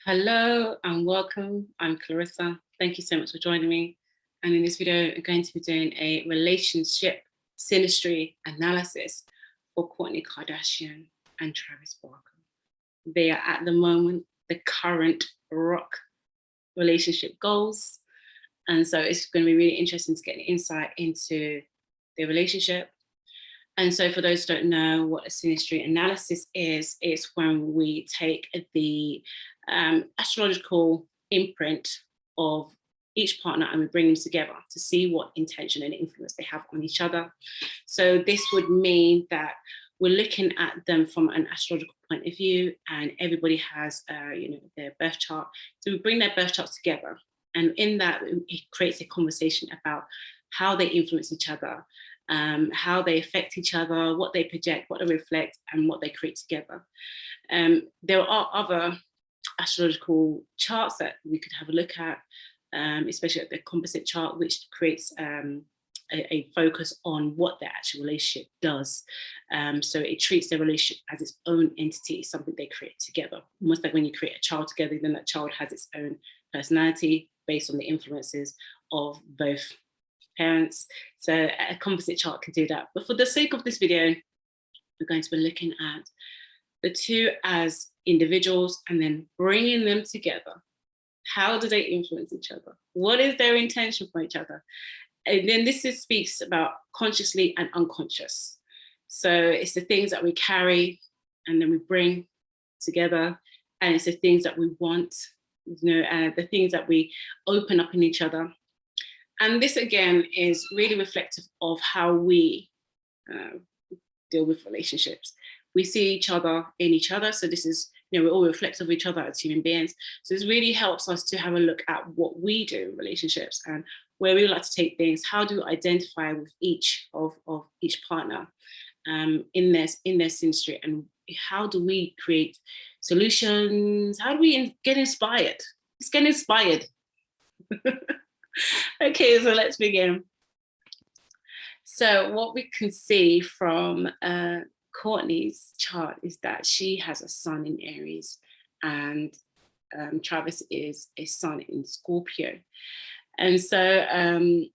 Hello and welcome. I'm Clarissa. Thank you so much for joining me. And in this video, I'm going to be doing a relationship synastry analysis for Kourtney Kardashian and Travis Barker. They are at the moment the current rock relationship goals. And so it's going to be really interesting to get an insight into their relationship. And so for those who don't know what a synastry analysis is, it's when we take the astrological imprint of each partner and we bring them together to see what intention and influence they have on each other. So this would mean that we're looking at them from an astrological point of view, and everybody has their birth chart. So we bring their birth charts together, and in that it creates a conversation about how they influence each other, how they affect each other, what they project, what they reflect, and what they create together. There are other astrological charts that we could have a look at, especially at the composite chart, which creates a focus on what their actual relationship does. So it treats their relationship as its own entity, something they create together. Almost like when you create a child together, then that child has its own personality based on the influences of both parents. So a composite chart can do that. But for the sake of this video, we're going to be looking at the two as individuals and then bringing them together. How do they influence each other? What is their intention for each other? And then this speaks about consciously and unconscious. So it's the things that we carry and then we bring together, and it's the things that we want, the things that we open up in each other. And this again is really reflective of how we deal with relationships. We see each other in each other. So this is, we're all reflective of each other as human beings. So this really helps us to have a look at what we do in relationships and where we like to take things. How do we identify with each of each partner in their synastry, and how do we create solutions? How do we get inspired? Let's get inspired. Okay, so let's begin. So what we can see from Kourtney's chart is that she has a sun in Aries, and Travis is a sun in Scorpio. And so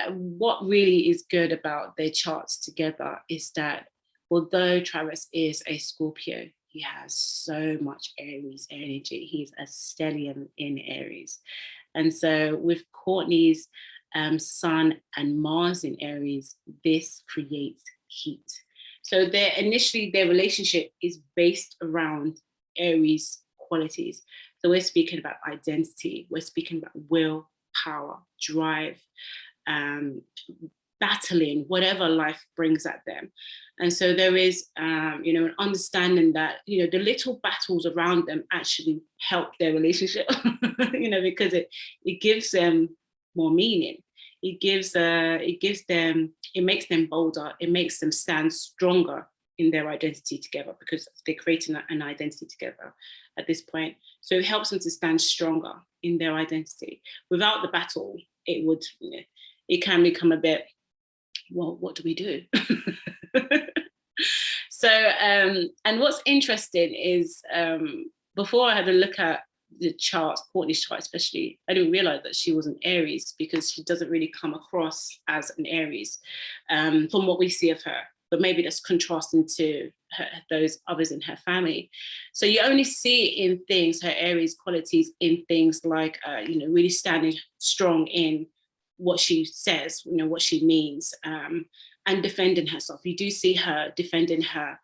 what really is good about their charts together is that although Travis is a Scorpio, he has so much Aries energy. He's a stellium in Aries. And so with Kourtney's Sun and Mars in Aries, this creates heat. So initially their relationship is based around Aries qualities. So we're speaking about identity, we're speaking about will, power, drive, battling whatever life brings at them. And so there is an understanding that the little battles around them actually help their relationship, because it gives them more meaning. It makes them bolder, it makes them stand stronger in their identity together, because they're creating an identity together at this point. So it helps them to stand stronger in their identity. Without the battle, it can become a bit, well, what do we do? So, and what's interesting is before I had a look at the charts, Kourtney's chart especially, I didn't realize that she was an Aries, because she doesn't really come across as an Aries from what we see of her. But maybe that's contrasting to those others in her family. So you only see in things, her Aries qualities in things like, really standing strong in what she says, what she means, and defending herself. You do see her defending her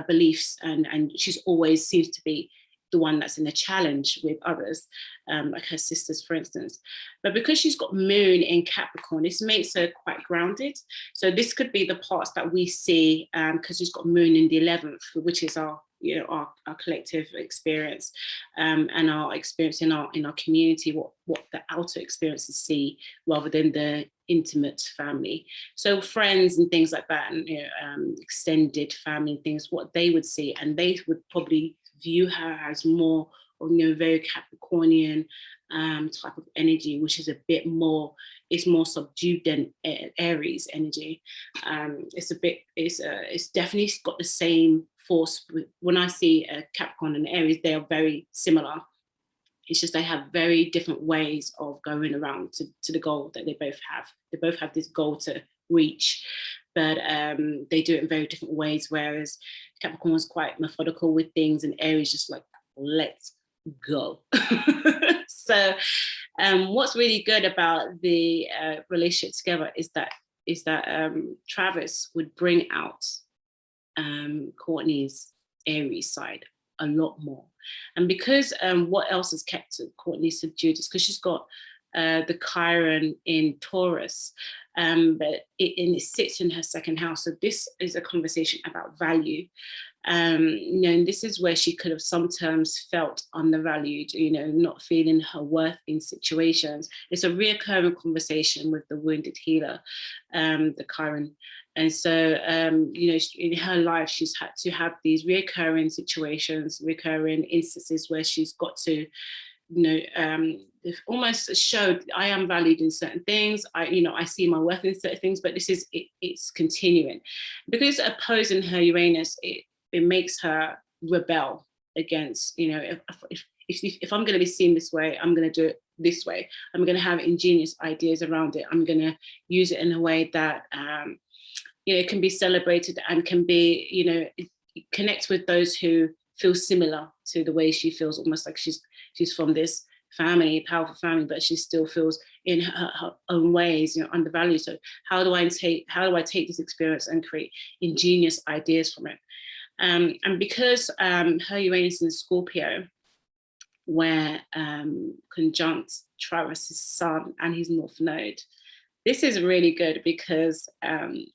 beliefs, and she's always seems to be the one that's in a challenge with others, like her sisters, for instance. But because she's got moon in Capricorn, this makes her quite grounded. So this could be the parts that we see, because she's got moon in the 11th, which is our collective experience, and our experience in our community, what the outer experiences see rather than the intimate family. So friends and things like that, and extended family and things, what they would see, and they would probably view her as more of very Capricornian type of energy, which is a bit more, it's more subdued than Aries energy. It's definitely got the same force. When I see a Capricorn and Aries, they are very similar. It's just they have very different ways of going around to the goal that they both have. They both have this goal to reach, but they do it in very different ways. Whereas Capricorn is quite methodical with things, and Aries just like, let's go. So what's really good about the relationship together is that Travis would bring out Kourtney's Aries side a lot more. And because what else has kept Kourtney subdued is because she's got the Chiron in Taurus, but it sits in her second house. So this is a conversation about value. And this is where she could have sometimes felt undervalued, not feeling her worth in situations. It's a reoccurring conversation with the wounded healer, the Chiron. And so, in her life, she's had to have these reoccurring situations, recurring instances where she's got to, almost showed I am valued in certain things. I see my worth in certain things, but it's continuing. Because opposing her Uranus, it makes her rebel against, if I'm going to be seen this way, I'm going to do it this way. I'm going to have ingenious ideas around it. I'm going to use it in a way that, it can be celebrated and can be, connect with those who feel similar to the way she feels, almost like she's from this family, powerful family, but she still feels in her own ways, undervalued. So how do I take this experience and create ingenious ideas from it? And because her Uranus in Scorpio, where conjunct Travis's sun and his North Node, this is really good because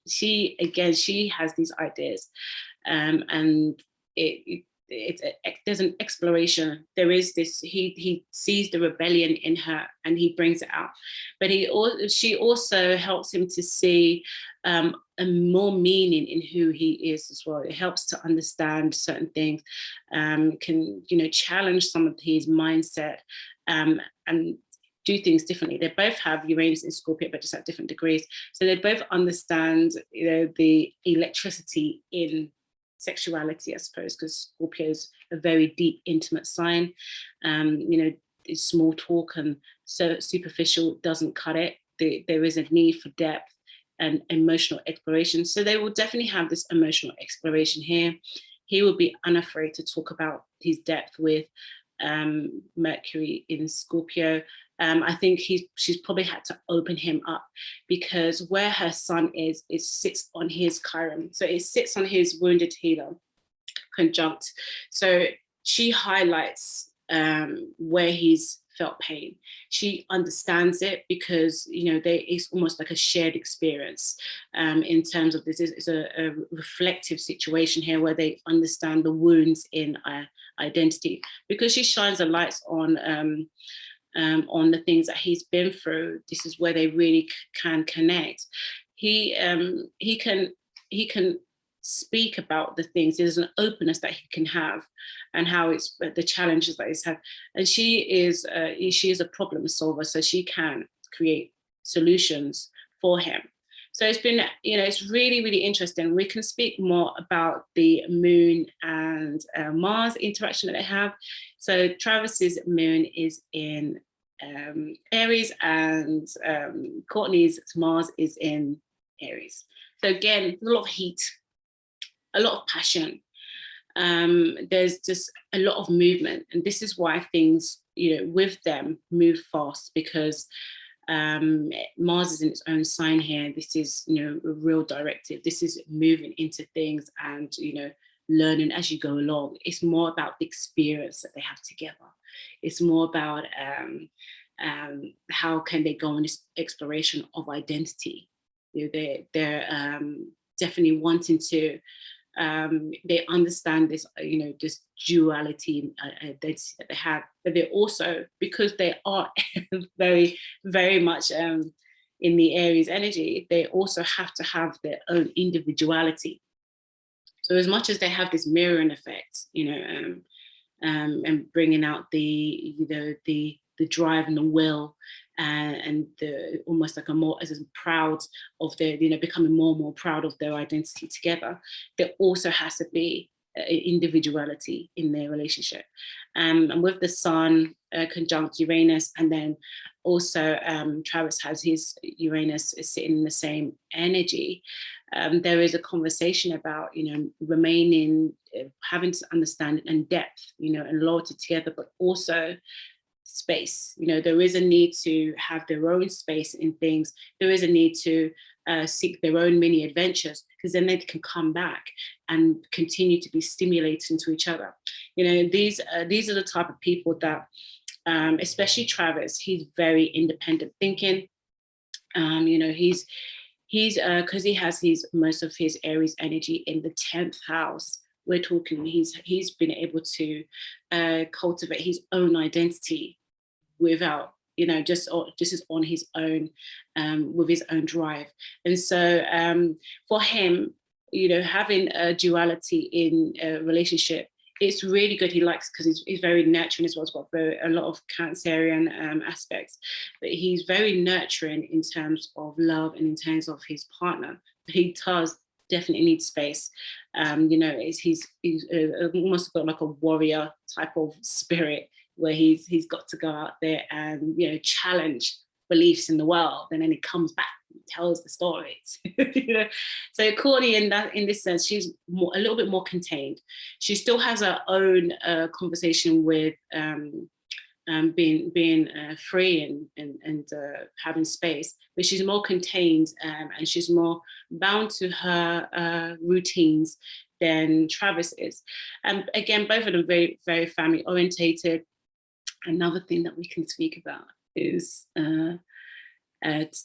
she has these ideas, and there's an exploration. There is this. He sees the rebellion in her and he brings it out, but she also helps him to see a more meaning in who he is as well. It helps to understand certain things, can challenge some of his mindset, and do things differently. They both have Uranus in Scorpio, but just at different degrees. So they both understand, the electricity in sexuality, I suppose, because Scorpio is a very deep, intimate sign. Small talk and so superficial doesn't cut it. There is a need for depth and emotional exploration. So they will definitely have this emotional exploration here. He will be unafraid to talk about his depth with Mercury in Scorpio. I think she's probably had to open him up, because where her sun is, it sits on his Chiron. So it sits on his wounded healer conjunct. So she highlights where he's felt pain. She understands it because, it's almost like a shared experience in terms of this. It's a reflective situation here where they understand the wounds in identity, because she shines the lights on the things that he's been through. This is where they really can connect. He can speak about the things. There's an openness that he can have, and how it's the challenges that he's had. And she is a problem solver, so she can create solutions for him. So it's been, it's really, really interesting. We can speak more about the moon and Mars interaction that they have. So Travis's moon is in Aries, and Kourtney's Mars is in Aries. So again, a lot of heat, a lot of passion. There's just a lot of movement, and this is why things, with them move fast, because Mars is in its own sign here. This is, a real directive. This is moving into things and, learning as you go along. It's more about the experience that they have together. It's more about how can they go on this exploration of identity. They're definitely wanting to. They understand this, this duality identity that they have, but they also, because they are very, very much in the Aries energy, they also have to have their own individuality. So as much as they have this mirroring effect, and bringing out the drive and the will, and the almost like as proud of their, becoming more and more proud of their identity together, there also has to be individuality in their relationship. And with the Sun conjunct Uranus, and then also Travis has his Uranus sitting in the same energy. There is a conversation about, remaining, having to understand and depth, and loyalty together, but also space. There is a need to have their own space in things. There is a need to seek their own mini adventures, because then they can come back and continue to be stimulating to each other. These are the type of people that, especially Travis, he's very independent thinking. He's because he has most of his Aries energy in the 10th house. We're talking he's been able to cultivate his own identity without, just is on his own, with his own drive. And so for him, having a duality in a relationship, it's really good. He likes, because he's very nurturing as well. He's got a lot of Cancerian aspects, but he's very nurturing in terms of love and in terms of his partner. But he does definitely need space. He's almost got like a warrior type of spirit, where he's got to go out there and challenge beliefs in the world, and then he comes back and tells the stories. So Kourtney, in this sense, she's a little bit more contained. She still has her own conversation with being free and having space, but she's more contained, and she's more bound to her routines than Travis is. And again, both of them very, very family orientated. Another thing that we can speak about is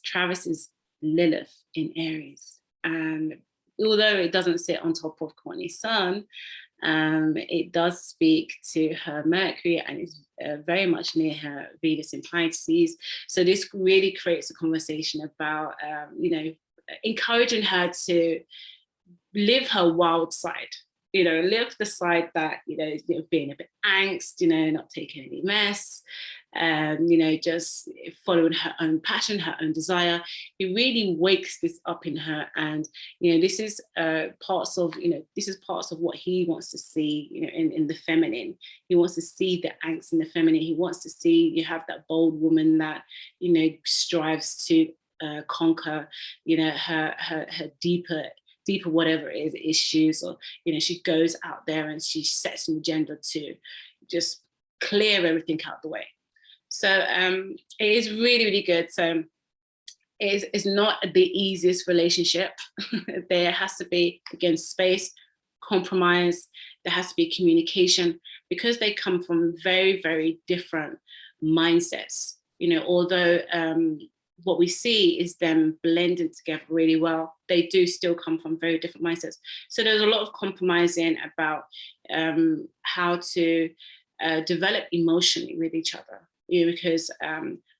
Travis's Lilith in Aries. And although it doesn't sit on top of Kourtney's Sun, it does speak to her Mercury, and is very much near her Venus in Pisces. So this really creates a conversation about, encouraging her to live her wild side. Live the side that, being a bit angst, not taking any mess, just following her own passion, her own desire. It really wakes this up in her. And, this is parts of what he wants to see, in the feminine. He wants to see the angst in the feminine. He wants to see you have that bold woman that, strives to conquer, her deeper whatever it is, issues, or she goes out there and she sets an agenda to just clear everything out the way. So it is really, really good. So it's not the easiest relationship. There has to be, again, space, compromise. There has to be communication, because they come from very, very different mindsets. Although what we see is them blending together really well, they do still come from very different mindsets. So there's a lot of compromising about how to develop emotionally with each other. Because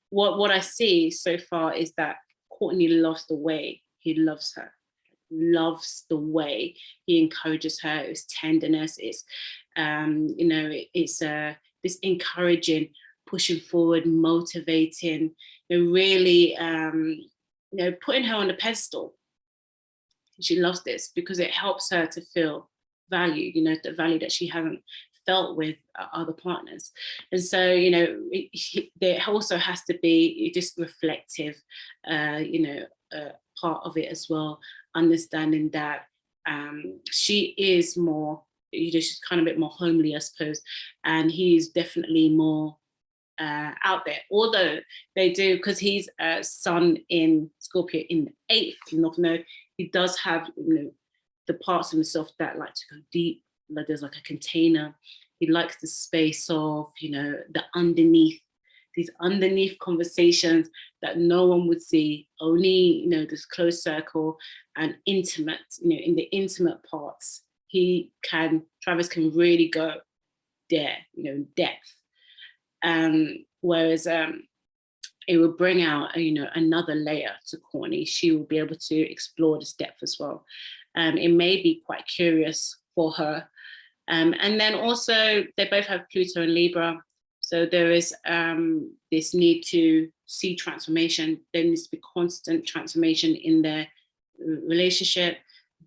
what I see so far is that Kourtney loves the way he loves her, loves the way he encourages her. It's tenderness. It's it's this encouraging, pushing forward, motivating, really, putting her on a pedestal. She loves this because it helps her to feel valued, the value that she hasn't felt with other partners. And so, there also has to be this reflective, part of it as well, understanding that she is more, she's kind of a bit more homely, I suppose, and he's definitely more out there. Although they do, because he's Sun in Scorpio in the 8th North Node, he does have the parts of himself that like to go deep. Like there's like a container. He likes the space of the underneath, these underneath conversations that no one would see. Only this close circle and intimate. In the intimate parts, Travis can really go there. Depth. Whereas it will bring out another layer to Kourtney. She will be able to explore this depth as well. It may be quite curious for her. And then also they both have Pluto and Libra. So there is this need to see transformation. There needs to be constant transformation in their relationship.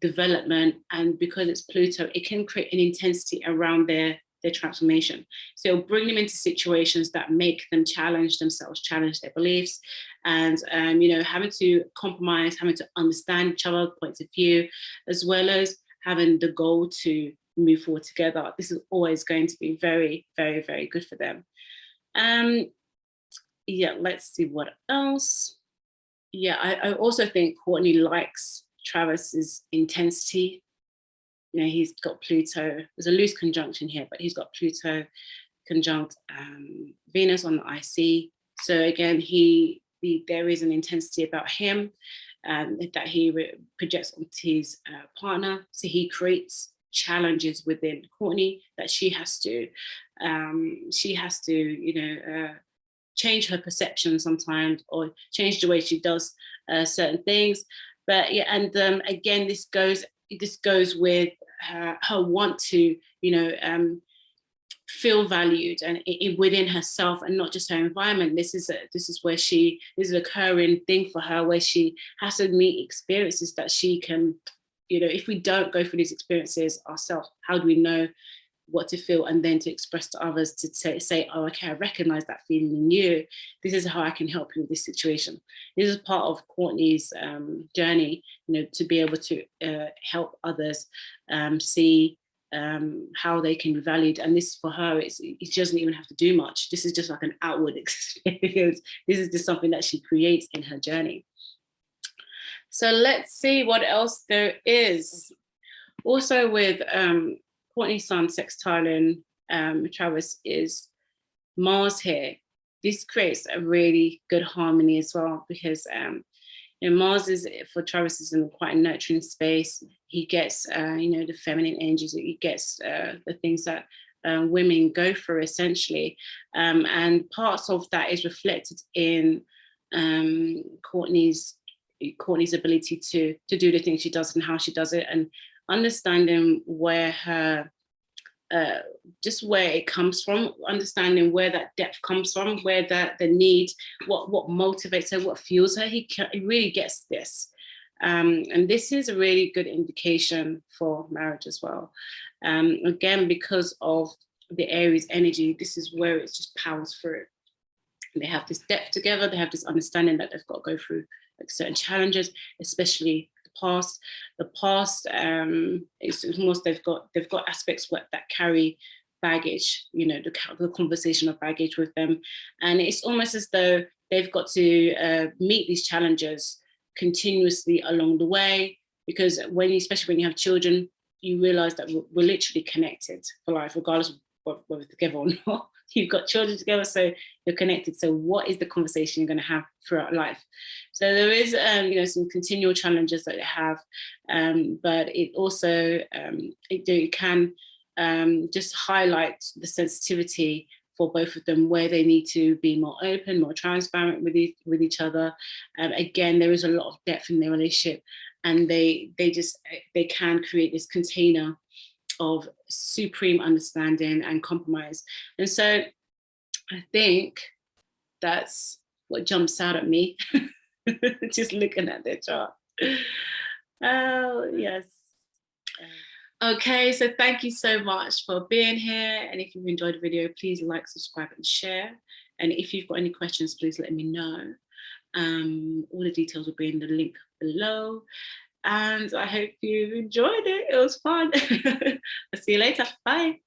development, and because it's Pluto, it can create an intensity around their transformation. So it'll bring them into situations that make them challenge themselves, challenge their beliefs, and you know, having to compromise, having to understand each other's points of view, as well as having the goal to move forward together. This is always going to be very, very, very good for them. Yeah, let's see what else. Yeah, I also think Kourtney likes Travis's intensity. You know, he's got Pluto, there's a loose conjunction here, but he's got Pluto conjunct Venus on the IC. So again, there is an intensity about him that he projects onto his partner. So he creates challenges within Kourtney that she has to, you know, change her perception sometimes, or change the way she does certain things. But yeah, and again, this goes with her want to, you know, feel valued and within herself, and not just her environment. This is an occurring thing for her, where she has to meet experiences that she can, you know, if we don't go through these experiences ourselves, how do we know what to feel, and then to express to others, to say, oh, okay, I recognize that feeling in you. This is how I can help you with this situation. This is part of Kourtney's journey, you know, to be able to help others see how they can be valued. And this, for her, it doesn't even have to do much. This is just like an outward experience. This is just something that she creates in her journey. So let's see what else there is. Also with Kourtney's Sun sextiling Travis is Mars here. This creates a really good harmony as well, because you know, Mars is, for Travis, is in quite a nurturing space. He gets you know, the feminine energies. He gets the things that women go through, essentially, and parts of that is reflected in Kourtney's ability to do the things she does and how she does it, and understanding where her just where it comes from, understanding where that depth comes from, where the need, what motivates her, what fuels her. He really gets this, and this is a really good indication for marriage as well. Again, because of the Aries energy, this is where it just powers through. They have this depth together. They have this understanding that they've got to go through like certain challenges, especially past. The past, it's almost they've got aspects that carry baggage, you know, the conversation of baggage with them, and it's almost as though they've got to meet these challenges continuously along the way, because especially when you have children, you realize that we're literally connected for life, regardless of whether we're together or not. You've got children together, so you're connected. So what is the conversation you're going to have throughout life? So there is, you know, some continual challenges that they have, but it also it can just highlight the sensitivity for both of them, where they need to be more open, more transparent with each other. Again, there is a lot of depth in their relationship, and they can create this container of supreme understanding and compromise. And so I think that's what jumps out at me just looking at their chart. Oh, yes. Okay, so thank you so much for being here. And if you've enjoyed the video, please like, subscribe, and share. And if you've got any questions, please let me know. All the details will be in the link below. And I hope you enjoyed it. It was fun. I'll see you later. Bye.